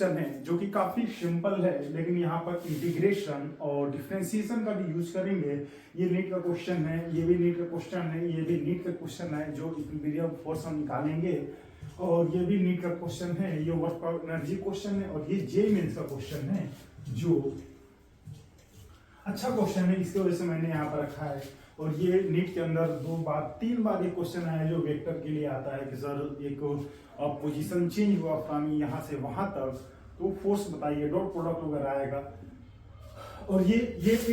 Question है जो कि काफी सिंपल है, लेकिन यहाँ पर इंटीग्रेशन और डिफरेंशिएशन का भी यूज करेंगे। ये नीट का क्वेश्चन है, ये भी नीट का क्वेश्चन है, ये भी नीट का क्वेश्चन है जो इक्विलिब्रियम फोर्स हम निकालेंगे, और ये भी नीट का क्वेश्चन है, ये वर्क ऑफ एनर्जी क्वेश्चन है, और ये जे मेंस का क्वेश्चन है जो अच्छा क्वेश्चन है, इसके वजह से मैंने यहाँ पर रखा है। और ये नीट के अंदर 3 बार ये क्वेश्चन आया जो वेक्टर के लिए आता है कि सर एक पोजीशन चेंज हुआ फ्रॉम यहाँ से वहां तक, तो फोर्स बताइए, डॉट प्रोडक्ट वगैरह आएगा। और ये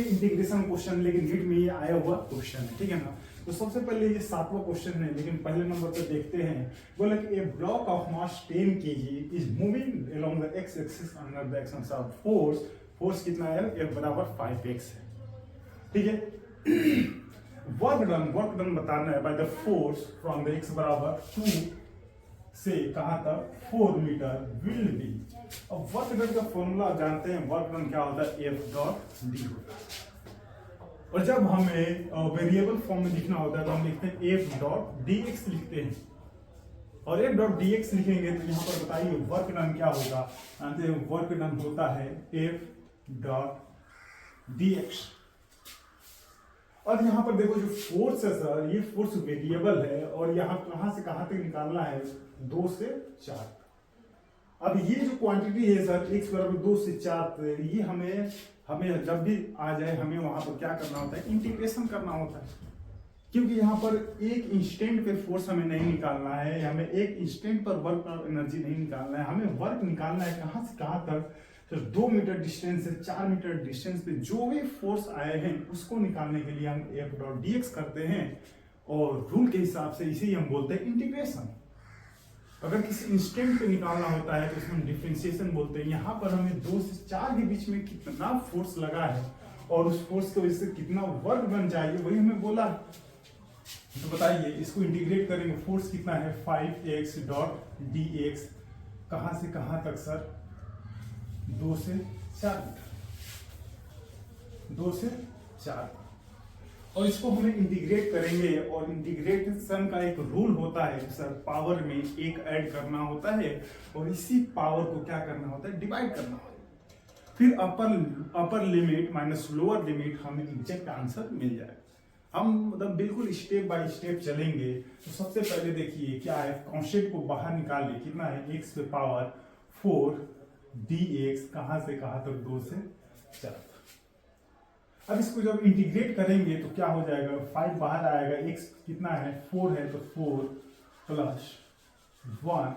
इंटीग्रेशन क्वेश्चन, लेकिन नीट में ये आया हुआ क्वेश्चन है, ठीक है ना। तो सबसे पहले ये 7वां क्वेश्चन है, लेकिन पहले नंबर पर देखते हैं। बोला कि a block of mass 10 kg is moving along the X axis under the action of force. Force कितना है? F बराबर 5x है, ठीक है। वर्क डन बताना है by the force from the x बराबर 2 से कहां तक 4 मीटर विल बी। अब वर्क डन का फॉर्मूला जानते हैं, वर्क डन क्या होता है? F डॉट डी होता है। और जब हमें वेरिएबल फॉर्म में लिखना होता है तो हम लिखते हैं F डॉट डी एक्स लिखते हैं, और F डॉट डी एक्स लिखेंगे तो यहाँ पर बताइए वर्क डन क्या होगा? वर्क डन होता है F डॉट डी एक्स। और यहाँ पर देखो जो फोर्स है सर, ये फोर्स वेरिएबल है, और यहाँ कहां से कहां तक निकालना है? 2 से 4। अब ये जो क्वांटिटी है सर x बराबर 2 से 4, ये हमें जब भी आ जाए हमें वहां पर क्या करना होता है? इंटीग्रेशन करना होता है, क्योंकि यहाँ पर एक इंस्टेंट पे फोर्स हमें नहीं निकालना है, हमें एक इंस्टेंट पर वर्क एनर्जी नहीं निकालना है, हमें वर्क निकालना है कहां से कहां तक? तो 2 मीटर डिस्टेंस से 4 मीटर डिस्टेंस पे जो भी फोर्स आए हैं उसको निकालने के लिए हम F डॉट डी एक्स करते हैं, और रूल के हिसाब से इसे हम बोलते हैं इंटीग्रेशन। अगर किसी इंस्टेंट पे निकालना होता है तो इसमें हम डिफरेंशिएशन बोलते हैं। यहाँ पर हमें 2 से 4 के बीच में कितना फोर्स लगा है और उस फोर्स की वजह से कितना वर्क बन जाएगी वही हमें बोला। तो बताइए इसको इंटीग्रेट करेंगे, फोर्स कितना है? 5x डॉट डी एक्स, कहां से कहां तक सर? 2 से 4 मीटर, 2 से 4। और इसको हमें इंटीग्रेट करेंगे, और इंटीग्रेशन का एक रूल होता है सर, पावर में एक ऐड करना होता है, और इसी पावर को क्या करना होता है? डिवाइड करना होता है। फिर upper limit minus lower limit, हमें एग्जैक्ट आंसर मिल जाए। हम मतलब बिल्कुल स्टेप बाय स्टेप चलेंगे। तो सबसे पहले देखिए क्या है, कॉन्स्टेंट को बाहर निकालिए, कितना है? x पे पावर 4 dx, कहां से कहां तक? 2 से 4। अब इसको जब इंटीग्रेट करेंगे तो क्या हो जाएगा? 5 बाहर आएगा, x कितना है? 4 है, तो 4 प्लस 1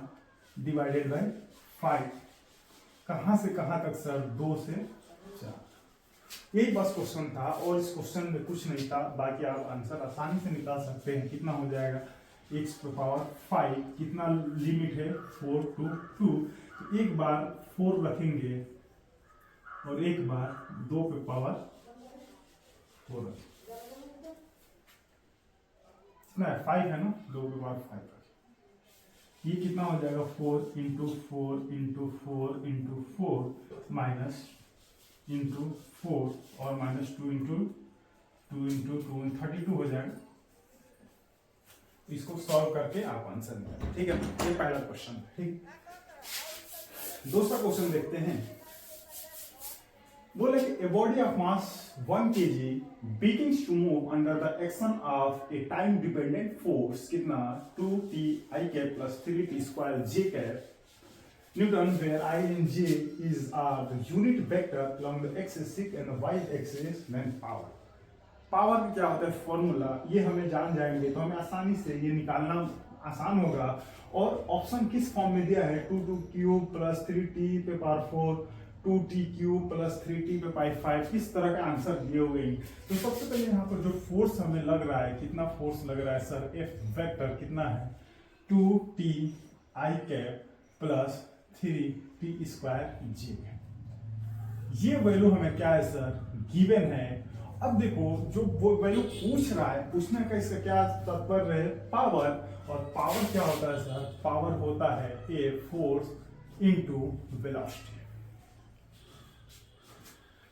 डिवाइडेड बाय 5, कहां से कहां तक सर? 2 से 4। यही बस क्वेश्चन था, और इस क्वेश्चन में कुछ नहीं था, बाकी आप आंसर आसानी से निकाल सकते हैं। कितना हो जाएगा? x पे पावर 5, कितना लिमिट है? 4 to 2। तो एक बार 4 रखेंगे और एक बार 2 पे पावर 4 कितना है? 5 है ना, 2 पे पावर 5। ये कितना हो जाएगा? 4 into 4 into 4 into 4 minus into 4 और माइनस 2 इंटू 2 इंटू 2 32 हो जाएगा। इसको सॉल्व करके आप आंसर निकालें, ठीक है। ये पहला क्वेश्चन है, ठीक। दूसरा क्वेश्चन देखते हैं। बोले कि a body of mass 1 kg begins to move under the action of a time dependent force, कितना? 2t I cap plus 3t square j cap Newton, where I and j is the unit vector along the x-axis and the y-axis, then power. Power का क्या होता है formula, ये हमें जान जाएंगे तो हमें आसानी से ये निकालना आसान होगा। और ऑप्शन किस फॉर्म में दिया है? 2 क्यूब प्लस 3t पे power 4, 2t cube plus 3t पे पावर 5, किस तरह का आंसर दिए हुए हैं। तो सबसे पहले यहाँ पर जो फोर्स हमें लग रहा है, कितना फोर्स लग रहा है सर? F वेक्टर कितना है? 2t I cap plus 3t square j। ये वैल्यू हमें क्या है सर? गिवन है। अब देखो जो वो वैल्यू पूछ रहा है, पूछने का इसका क्या तात्पर्य है? पावर। और पावर क्या होता है सर? पावर होता है ए फोर्स इनटू वेलोसिटी।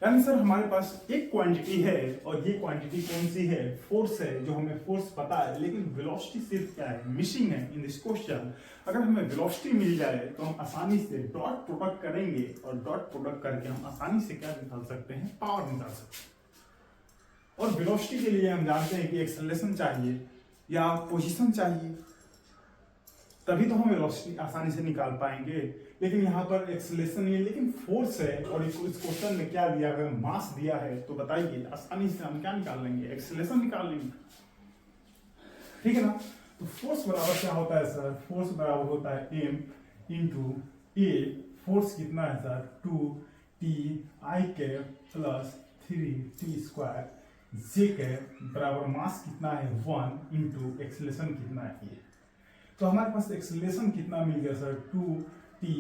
यानी सर हमारे पास एक क्वांटिटी है और ये क्वांटिटी कौन सी है, फोर्स है, जो हमें फोर्स पता है, लेकिन वेलोसिटी सिर्फ क्या है, मिसिंग है इन दिस क्वेश्चन। अगर हमें वेलोसिटी मिल जाए तो हम आसानी से डॉट प्रोडक्ट करेंगे और डॉट प्रोडक्ट करके हम आसानी से क्या निकाल सकते हैं, पावर निकाल सकते हैं। और वेलोसिटी के लिए हम जानते हैं कि एक्सेलरेशन चाहिए या पोजीशन चाहिए, तभी तो हम वेलोसिटी आसानी से निकाल पाएंगे। लेकिन यहाँ पर एक्सेलरेशन नहीं है लेकिन फोर्स है, और इस क्वेश्चन में क्या दिया है, मास दिया है, तो बताइए आसानी से हम क्या निकाल लेंगे, एक्सेलरेशन निकाल लेंगे, ठीक है ना। तो फोर्स बराबर क्या होता है सर, फोर्स बराबर होता है m इंटू ए, फोर्स कितना है sir 2t i cap plus 3t square J cap बराबर मास कितना है 1 इंटू एक्सेलरेशन कितना है ये। तो हमारे पास एक्सेलरेशन कितना मिल गया sir 2t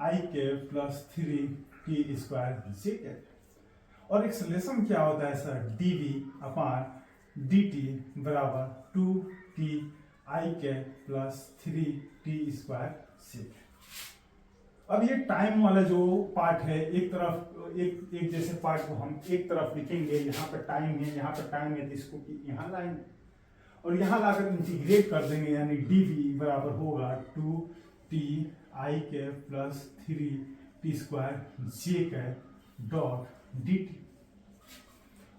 i cap plus 3t square J cap, और एक्सेलरेशन क्या होता है सर dv अपॉन dt बराबर 2t i cap plus 3t square J. अब ये टाइम वाला जो पार्ट है, एक तरफ एक जैसे पार्ट को हम एक तरफ लिखेंगे, यहाँ पर टाइम है, यहाँ पर टाइम है, तो इसको यहाँ लाएंगे और यहाँ लाकर इंटीग्रेट कर देंगे, यानी dv बराबर होगा 2t i cap plus 3t square J cap dot dt।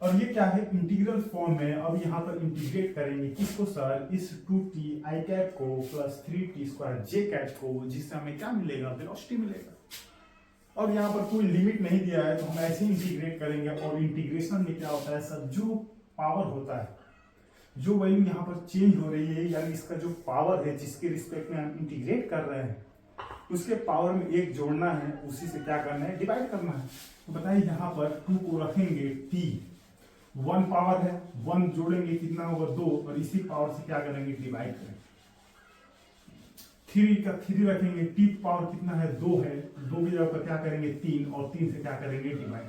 और ये क्या है, इंटीग्रल फॉर्म में। अब यहाँ पर इंटीग्रेट करेंगे किसको सर, इस 2t i कैप को plus 3t square J cap को, जिससे हमें क्या मिलेगा, वेलोसिटी मिलेगा। और यहाँ पर कोई लिमिट नहीं दिया है तो हम ऐसे ही इंटीग्रेट करेंगे। और इंटीग्रेशन में क्या होता है सर, जो पावर होता है, जो वैल्यू यहाँ पर चेंज हो रही है, यानी इसका जो पावर है जिसके रिस्पेक्ट में हम इंटीग्रेट कर रहे हैं, उसके पावर में एक जोड़ना है, उसी से क्या करना है, डिवाइड करना है। तो बताइए यहाँ पर 2 को रखेंगे t, 1 पावर है, 1 जोड़ेंगे कितना होगा 2, और इसी पावर से क्या करेंगे, डिवाइड करेंगे। 3 का 3 रखेंगे, t पावर कितना है 2 है, 2 की जगह पर क्या करेंगे 3, और 3 से क्या करेंगे, डिवाइड।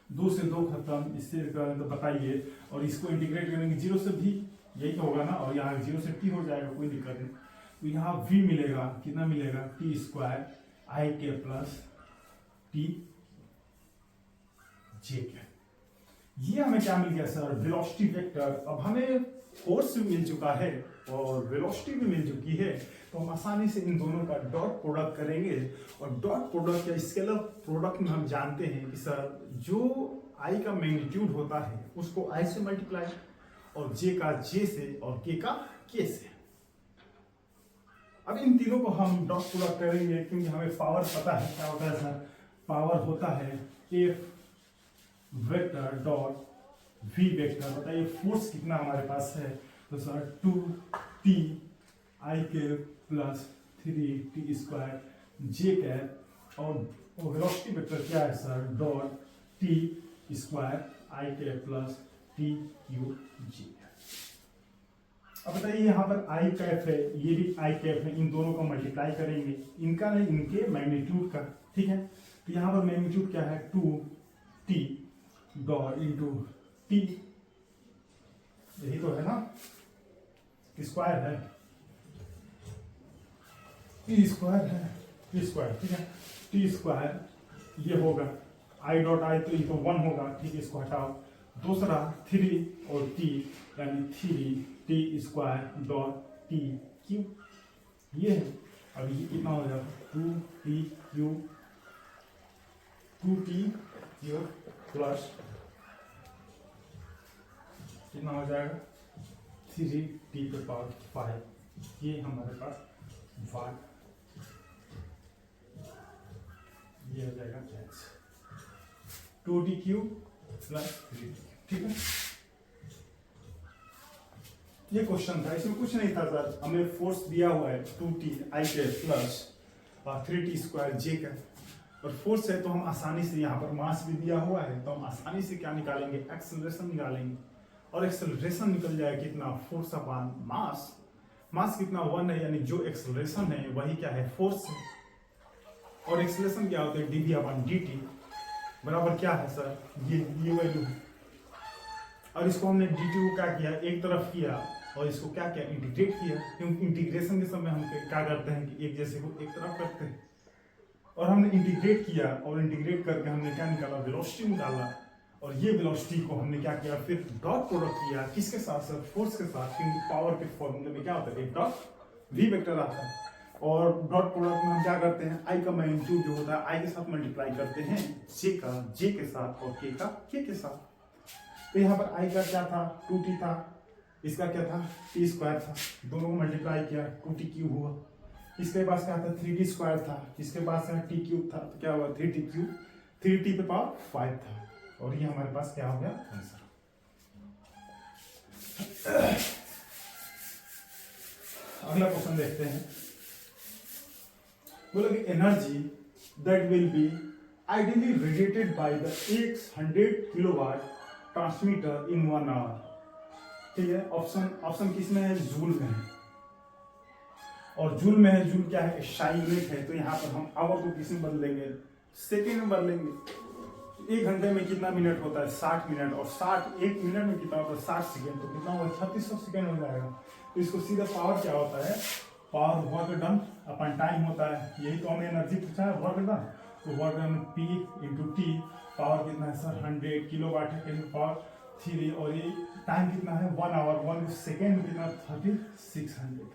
2 से 2 खत्म, इससे तो बताइए। और इसको इंटीग्रेट करेंगे 0 से भी, यही तो होगा ना, और यहाँ 0 से t हो जाएगा, कोई दिक्कत नहीं। तो यहाँ v मिलेगा, कितना मिलेगा, t स्क्वायर i के प्लस t जे के। ये हमें क्या मिल गया सर, वेलोसिटी वेक्टर। अब हमें फोर्स भी मिल चुका है और वेलोसिटी भी मिल चुकी है, तो हम आसानी से इन दोनों का डॉट प्रोडक्ट करेंगे। और डॉट प्रोडक्ट या स्केलर प्रोडक्ट में हम जानते हैं कि सर जो i का मैग्नीट्यूड होता है उसको i से मल्टीप्लाई, और j का j से, और k का k से। अब इन तीनों को हम डॉट प्रोडक्ट करेंगे, क्योंकि हमें पावर पता है क्या होता है सर, पावर होता है f vector dot v vector. बताइए फोर्स कितना हमारे पास है, तो sir 2t i cap plus 3t square J cap, और वेलोसिटी वेक्टर क्या है sir, dot t square i cap plus t cube J. अब बताइए यहाँ पर i कैप है, ये भी i कैप है, इन दोनों को मल्टीप्लाई करेंगे, इनका नहीं इनके मैग्नीट्यूड का, ठीक है। तो यहाँ पर मैग्नीट्यूड क्या है 2t डॉट इंटू टी, यही तो है ना, स्क्वायर है, टी स्क्वायर है, टी स्क्वायर, ठीक है, टी स्क्वायर ये होगा आई डॉट आई, तो ये तो 1 होगा, ठीक है, इसको हटाओ। दूसरा 3 और टी, यानी 3t square dot T Q, ये है। अब ये कितना हो जाएगा 2t Q, 2t Q plus कितना हो जाएगा 3t पे पावर 5, ये हमारे पास वाट, ये हो जाएगा 2t क्यूब प्लस 3t, ठीक है। ये क्वेश्चन था, इसमें कुछ नहीं था सर, हमें फोर्स दिया हुआ है 2t i के प्लस 3t स्क्वायर j का, और फोर्स है तो हम आसानी से, यहाँ पर मास भी दिया हुआ है तो हम आसानी से क्या निकालेंगे, एक्सेलरेशन निकालेंगे। और एक्सेलरेशन निकल जाए कितना, फोर्स अपॉन मास, मास कितना 1 है, यानी जो एक्सेलरेशन है वही क्या है, फोर्स है। और एक्सेलरेशन क्या होता है, dv अपॉन dt बराबर क्या है सर, ये वैल्यू है। और इसको हमने dt को क्या किया, एक तरफ किया, और इसको क्या किया, इंटीग्रेट किया, क्योंकि इंटीग्रेशन के समय हम क्या करते हैं कि एक जैसे को एक तरफ करते हैं। और हमने इंटीग्रेट किया और इंटीग्रेट करके हमने क्या निकाला, वेलोसिटी निकाला। और ये वेलोसिटी को हमने क्या किया, फिर डॉट प्रोडक्ट किया किसके साथ सर, फोर्स के साथ, क्योंकि पावर के फॉर्मूले में क्या होता है, एक डॉट वी वेक्टर आता है। और डॉट प्रोडक्ट में हम क्या करते हैं, आई का मैग्नीट्यूड जो होता है आई के साथ मल्टीप्लाई करते हैं जे का जे के साथ और के का के के साथ। तो यहाँ पर आई का क्या था, 2t था, इसका क्या था, t स्क्वायर था, दोनों को मल्टीप्लाई किया 2t क्यूब हुआ। इसके पास क्या था, 3t स्क्वायर था, इसके पास t क्यूब था, तो क्या हुआ 3t क्यूब, 3t पे पावर 5 था। और ये हमारे पास क्या हो गया, आंसर। अगला क्वेश्चन देखते हैं। बोला कि energy that will be ideally radiated by the 100 kilowatt transmitter in 1 hour. ठीक है, ऑप्शन किस में है, जूल में है। और जूल में है, जूल क्या है, SI यूनिट है। तो यहाँ पर हम आवर को किस में बदलेंगे, सेकेंड में बदलेंगे। 1 घंटे में कितना मिनट होता है, 60 मिनट। और 1 मिनट में कितना होता है, 60 सेकेंड। तो कितना होगा, 3600 सेकेंड हो जाएगा। तो इसको सीधा पावर क्या होता है, पावर वर्क डन अपन टाइम होता है। यही तो हमें एनर्जी पूछा है, वर्क डन। तो work done P into T, power कितना है सर, 100 किलोवाट है, 10 पावर 3। और ये टाइम कितना है, 1 आवर, 1 सेकेंड में कितना, 3600।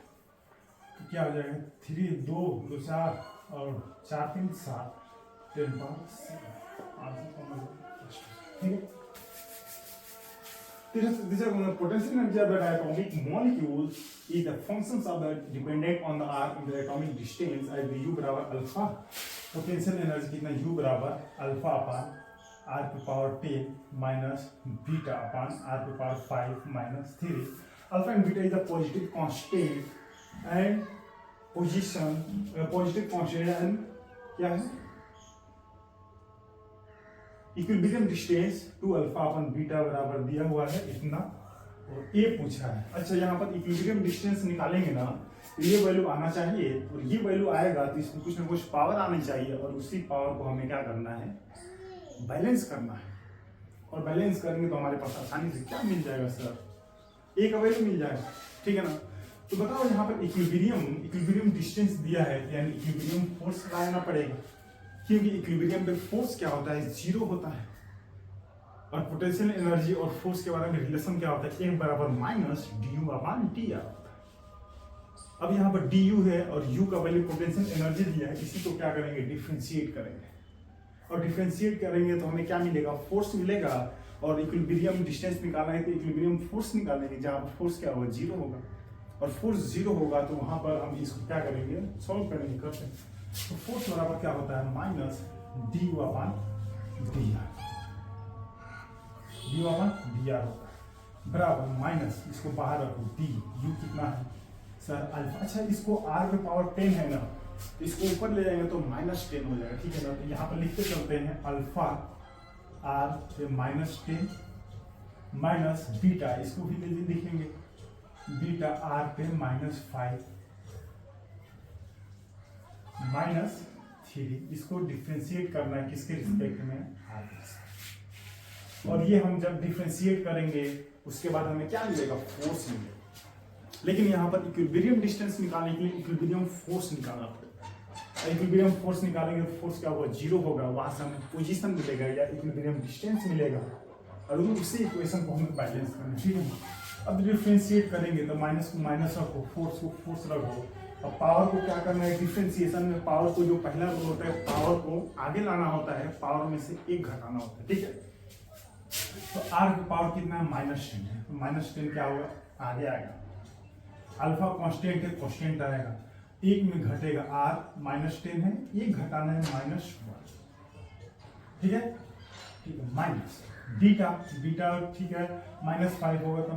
तो क्या हो जाएगा, 3 2 2 4 और 4 3 7, 10 पावर 7। ठीक है, these are the potential energy of the atomic molecules is the functions of the dependent on the r in the atomic distance as the u बराबर अल्फा। पोटेंशियल एनर्जी कितना, u बराबर अल्फा अपान r पे power 10 minus beta अपान r पे power 5 minus 3। Alpha and beta is a positive constant and position, positive constant and क्या है, equilibrium distance 2 alpha अपन beta बराबर दिया हुआ है इतना, और ए पूछा है। अच्छा, यहाँ पर इक्विलिब्रियम डिस्टेंस निकालेंगे ना, तो ये वैल्यू आना चाहिए, और ये वैल्यू आएगा तो इसमें कुछ ना कुछ पावर आनी चाहिए। और उसी पावर को हमें क्या करना है, बैलेंस करना है। और बैलेंस करेंगे तो हमारे पास आसानी से क्या मिल जाएगा सर, ए का वैल्यू मिल जाएगा। ठीक है ना। तो बताओ यहाँ पर इक्विलिब्रियम डिस्टेंस दिया है, यानी इक्विलिब्रियम फोर्स लगाना पड़ेगा, क्योंकि इक्विलिब्रियम पे फोर्स क्या होता है, 0 होता है। और पोटेंशियल एनर्जी और फोर्स के बारे में रिलेशन क्या होता है, एक बराबर माइनस du अपॉन टी होता है। अब यहाँ पर du है और u का वैल्यू पोटेंशियल एनर्जी दिया है, इसी को क्या करेंगे, डिफरेंशिएट करेंगे। और डिफरेंशिएट करेंगे तो हमें क्या मिलेगा, फोर्स मिलेगा। और इक्विलिब्रियम डिस्टेंस निकालना है तो इक्विलिब्रियम फोर्स निकालेंगे, जहाँ पर फोर्स क्या होगा, 0 होगा। और फोर्स 0 होगा तो वहां पर हम इसको क्या करेंगे, सॉल्व करेंगे, करते हैं। तो फोर्स बराबर क्या होता है, minus du upon dr, du upon dr होता है, बराबर माइनस, इसको बाहर रखो, d u कितना है सर, अल्फा। अच्छा, इसको r पे पावर 10 है ना, तो इसको ऊपर ले जाएंगे तो -10 हो जाएगा। ठीक है ना। तो यहाँ पर लिखते चलते हैं, अल्फा r पे -10 माइनस बीटा, इसको भी लिखेंगे बीटा r पे -5 माइनस 3। इसको डिफ्रेंशिएट करना है किसके रिस्पेक्ट में, r। और ये हम जब डिफ्रेंशिएट करेंगे उसके बाद हमें क्या मिलेगा, फोर्स मिलेगा। लेकिन यहाँ पर इक्विलिब्रियम डिस्टेंस निकालने के लिए इक्विलिब्रियम फोर्स निकालना पड़ेगा। इक्विलिब्रियम फोर्स निकालेंगे तो फोर्स क्या होगा, 0 होगा, वहां से हमें पोजीशन मिलेगा या इक्विलिब्रियम डिस्टेंस मिलेगा, और उसी इक्वेशन को हमें बैलेंस करना है। ठीक है। अब डिफ्रेंशिएट करेंगे तो माइनस को माइनस रखो, फोर्स को फोर्स रखो। अब पावर को क्या करना है, डिफ्रेंशिएशन में पावर को, जो पहला रूल होता है, पावर को आगे लाना होता है, पावर में से 1 घटाना होता है। ठीक है। तो r की पावर कितना है, -10 है, तो -10 क्या होगा, आगे आएगा। अल्फा कांस्टेंट है, कांस्टेंट आएगा, 1 में घटेगा, r -10 है, 1 घटाना है -1। ठीक है। ठीक है, माइनस बीटा, ठीक है, -5 होगा तो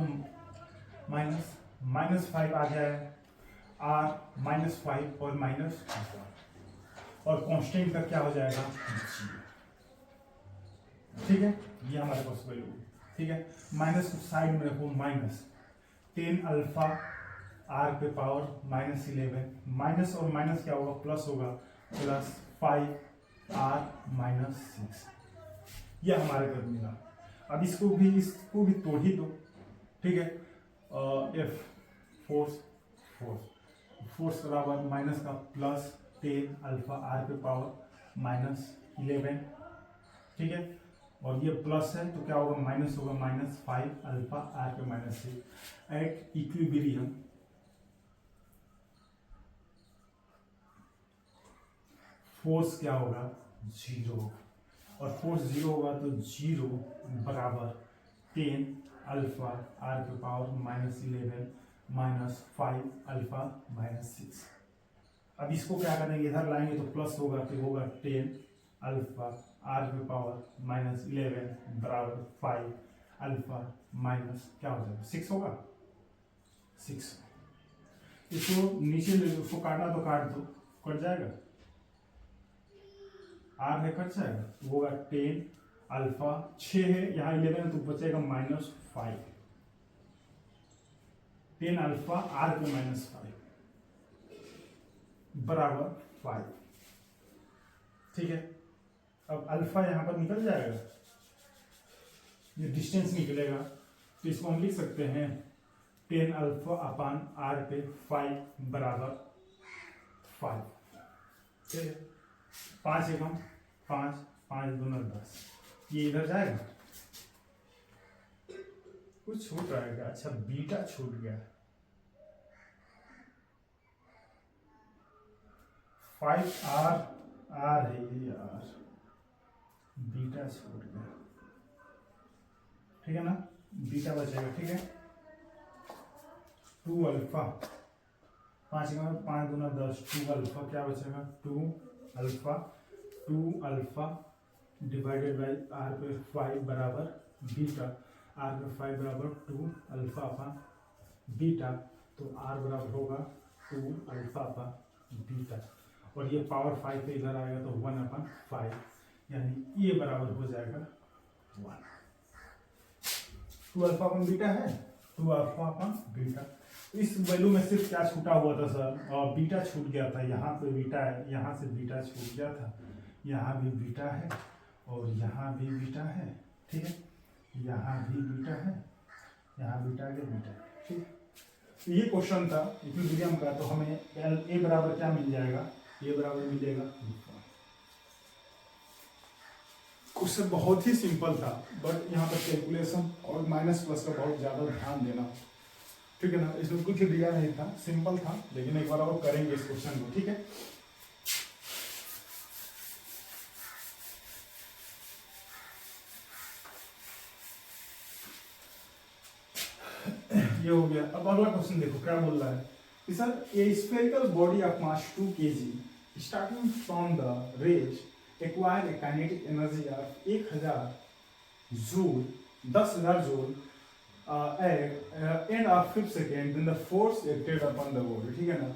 -5 आ जाए, r -5 और -1, और कांस्टेंट का क्या हो जाएगा, 0। ठीक है, ये हमारे पास वैल्यू। ठीक है, माइनस को साइड में रखो, -10 अल्फा r पे पावर -11, माइनस और माइनस क्या होगा, प्लस होगा, +5 r -6। यह हमारे घर मिला। अब इसको भी तोड़ ही दो। ठीक है। F फोर्स बराबर माइनस का +10 अल्फा r पे पावर -11, ठीक है, और ये प्लस है तो क्या होगा, माइनस होगा, -5 अल्फा r पे -6 एट इक्विलिब्रियम। फोर्स क्या होगा, 0 होगा, और फोर्स 0 होगा तो 0 बराबर 10 अल्फा r के पावर -11 -5 अल्फा -6। अब इसको क्या करेंगे, इधर लाएंगे तो प्लस होगा, तो होगा 10 अल्फा r के पावर -11 बराबर 5 अल्फा माइनस क्या हो जाएगा, 6 होगा, 6। इसको नीचे ले लो, उसको काटना तो काट दो, कट जाएगा, r है कट जाएगा, तो होगा 10 अल्फा, 6 है यहाँ 11 तो बचेगा -5, 10 अल्फा r पे -5 बराबर 5, ठीक है। अब अल्फा यहां पर निकल जाएगा, ये डिस्टेंस निकलेगा, तो इसको हम लिख सकते हैं 10 अल्फा अपान r पे 5 बराबर 5, ठीक है। 5 एकम 5, 5 दूना 10, ये इधर जाएगा, कुछ छूट रहेगा, अच्छा बीटा छूट गया, 5r r है ये r, बीटा छूट गया, ठीक है ना, बीटा बचेगा, ठीक है। 2 अल्फा, 5 दूना 10, 2 अल्फा क्या बचेगा, 2 अल्फा डिवाइडेड बाई r पे 5 बराबर बीटा, r पे 5 बराबर 2 अल्फा अपॉन बीटा, तो r बराबर होगा 2 अल्फा अपॉन बीटा, और ये पावर 5 पे इधर आएगा तो 1 अपॉन 5, यानी ये बराबर हो जाएगा 1। 2 अल्फा अपॉन बीटा है, 2 अल्फा अपॉन बीटा। इस वैल्यू में सिर्फ क्या छूटा हुआ था सर, और बीटा छूट गया था, यहाँ पे बीटा है, यहाँ से बीटा छूट गया था, यहाँ भी बीटा है और यहाँ भी बीटा है, ठीक है, यहाँ भी बीटा है, यहाँ बीटा के बीटा, ठीक। तो ये क्वेश्चन था इक्विलिब्रियम का, तो हमें ए बराबर क्या मिल जाएगा, ए बराबर मिलेगा, क्वेश्चन बहुत ही सिंपल था, बट यहाँ पर कैलकुलेशन और माइनस प्लस का बहुत ज़्यादा ध्यान देना, ठीक है ना। इसमें कुछ दिया नहीं था, सिंपल था, लेकिन एक बार और करेंगे इस क्वेश्चन को, ठीक है। ये हो गया। अब अगला क्वेश्चन देखो क्या बोल रहा है कि sir A spherical body of mass 2 kg starting from the rest acquire a kinetic energy of 1000 joule 10,000 joule at end of 5 seconds then the force acted upon the body, ठीक है ना।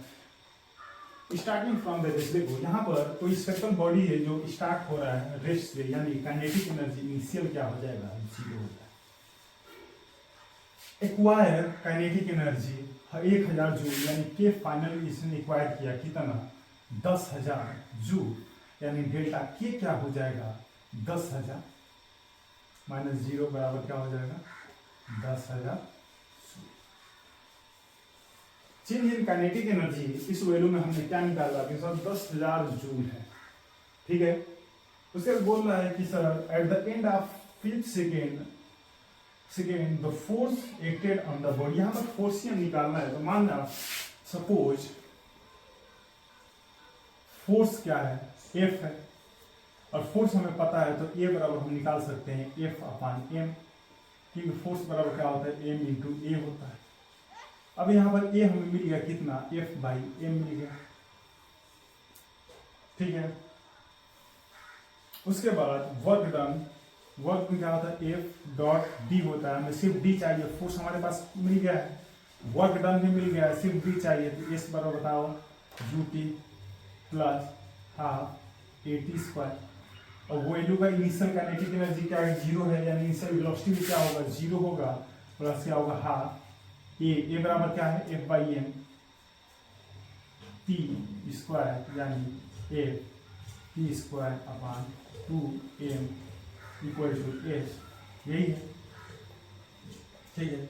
स्टार्टिंग फ्रॉम द रेस्ट, देखो यहाँ पर कोई spherical body है जो start हो रहा है रेस्ट से, यानी काइनेटिक एनर्जी इनिशियल क्या हो जाएगा, 0 हो जाएगा। एक्वायर काइनेटिक एनर्जी 1000 जूल, यानी के फाइनली इसने एक्वायर किया कितना, 10,000 जूल, यानी डेल्टा के क्या हो जाएगा, 10,000 माइनस 0 बराबर क्या हो जाएगा, 10,000। चेंज इन काइनेटिक एनर्जी, इस वैल्यू में हमने क्या निकाला कि सर 10,000 जूल है, ठीक है। उसके बाद बोल रहा है कि sir at the end of 5 second the force acted on the body, यहाँ पर फोर्स ही निकालना है, तो मानना सपोज फोर्स क्या है, F है, और फोर्स हमें पता है, तो A बराबर हम निकाल सकते हैं F अपान M, क्योंकि फोर्स बराबर क्या होता है, M इंटू A होता है। अब यहाँ पर A हमें मिल गया कितना, F बाई M मिल गया, ठीक है। उसके बाद वर्क डन, वर्क में क्या होता है, F डॉट D होता है, हमें सिर्फ D चाहिए, फोर्स हमारे पास मिल गया है, वर्क डन भी मिल गया है, सिर्फ D चाहिए, तो S बराबर बताओ UT plus half AT square, और वैल्यू का इनिशियल काइनेटिक एनर्जी क्या है, 0 है, यानी इनिशियल वेलोसिटी क्या होगा, 0 होगा, प्लस क्या होगा हाफ ए बराबर क्या है, F by M T square, यानी F T square upon 2M equal to S, यही है, ठीक है।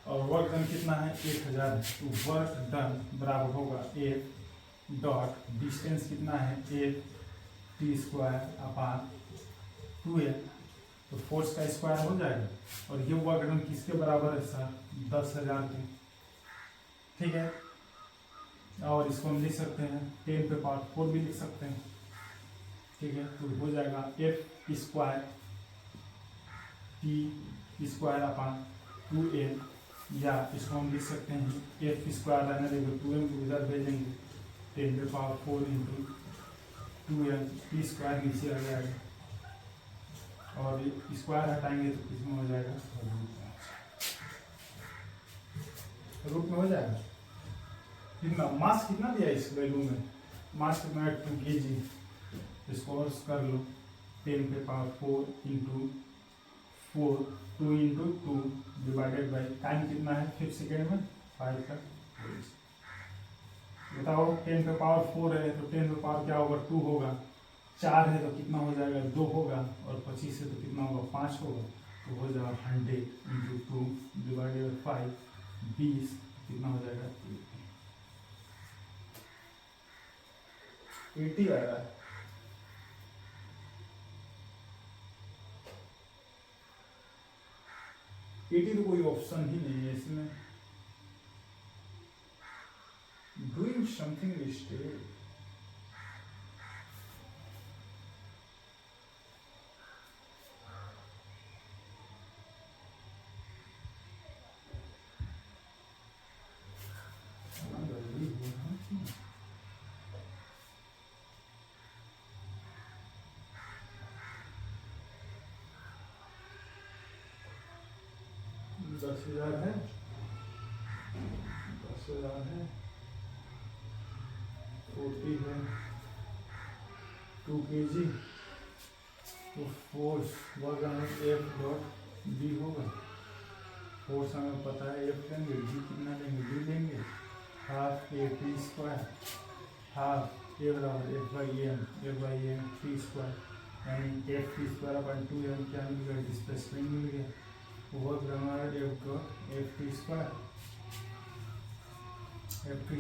और वर्क डन कितना है, 1000 है, तो वर्क डन बराबर होगा F डॉट डिस्टेंस कितना है, F T square upon 2n, तो फोर्स का स्क्वायर हो जाएगा। और ये वर्क डन किसके बराबर है सर? 10,000 के। ठीक है, और इसको हम लिख सकते हैं 10 पे पावर 4 भी लिख सकते हैं। ठीक है, तो हो जाएगा F square T square upon 2n, या इसको हम लिख सकते हैं एफ स्क्वायर रहने देंगे 2m को इधर भेजेंगे 10 पे power 4 into 2n, T square नीचे आ जाएगा और स्क्वायर हटाएंगे तो किसमें हो जाएगा? रूट में हो जाएगा। कितना मास कितना दिया इस वैल्यू में? मास कितना है? 2 kg। इसको और कर लो 10 पे power 4 into 4, 2 into 2 divided by time कितना है 5 सेकेंड में 5 का। बताओ 10 पे पावर 4 है तो 10 पे पावर क्या होगा? 2 होगा। 4 है तो कितना हो जाएगा? 2 होगा। और 25 है तो कितना होगा? 5 होगा। तो हो जाएगा 100 इंटू 2 डिवाइडेड बाई 5, 20 कितना हो जाएगा? 80 आ रहा है। एटी तो कोई ऑप्शन ही नहीं है इसमें। Doing something mistake. दस हजार है, 10,000 है, 40 है, 2 kg, तो force work F dot B होगा। फोर्स हमें पता है एफ लेंगे, बी कितना लेंगे? बी लेंगे half A T square, half A बराबर F by M T square, यानी एफ टी स्क्वायर अपन 2m क्या मिल गया? डिस्प्लेसमेंट मिल गया। वर्क हमारा F dot F T square T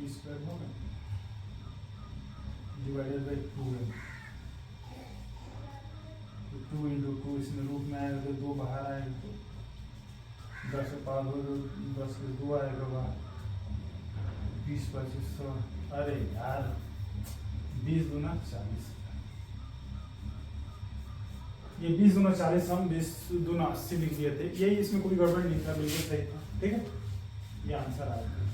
square होगा डिवाइडेड बाई 2m। 2 इंटू 2 इसमें रूट में आएगा तो 2 बाहर आएगा, तो 10 से पावर हो तो 10 से 2 आएगा बाहर, 20 25 100। अरे यार 20 दूना 40, ये 20 दूना 40, हम 20 दूना 80 लिख दिए थे। यही इसमें कोई गड़बड़ नहीं था, बिल्कुल सही था। ठीक है, ये आंसर आएगा।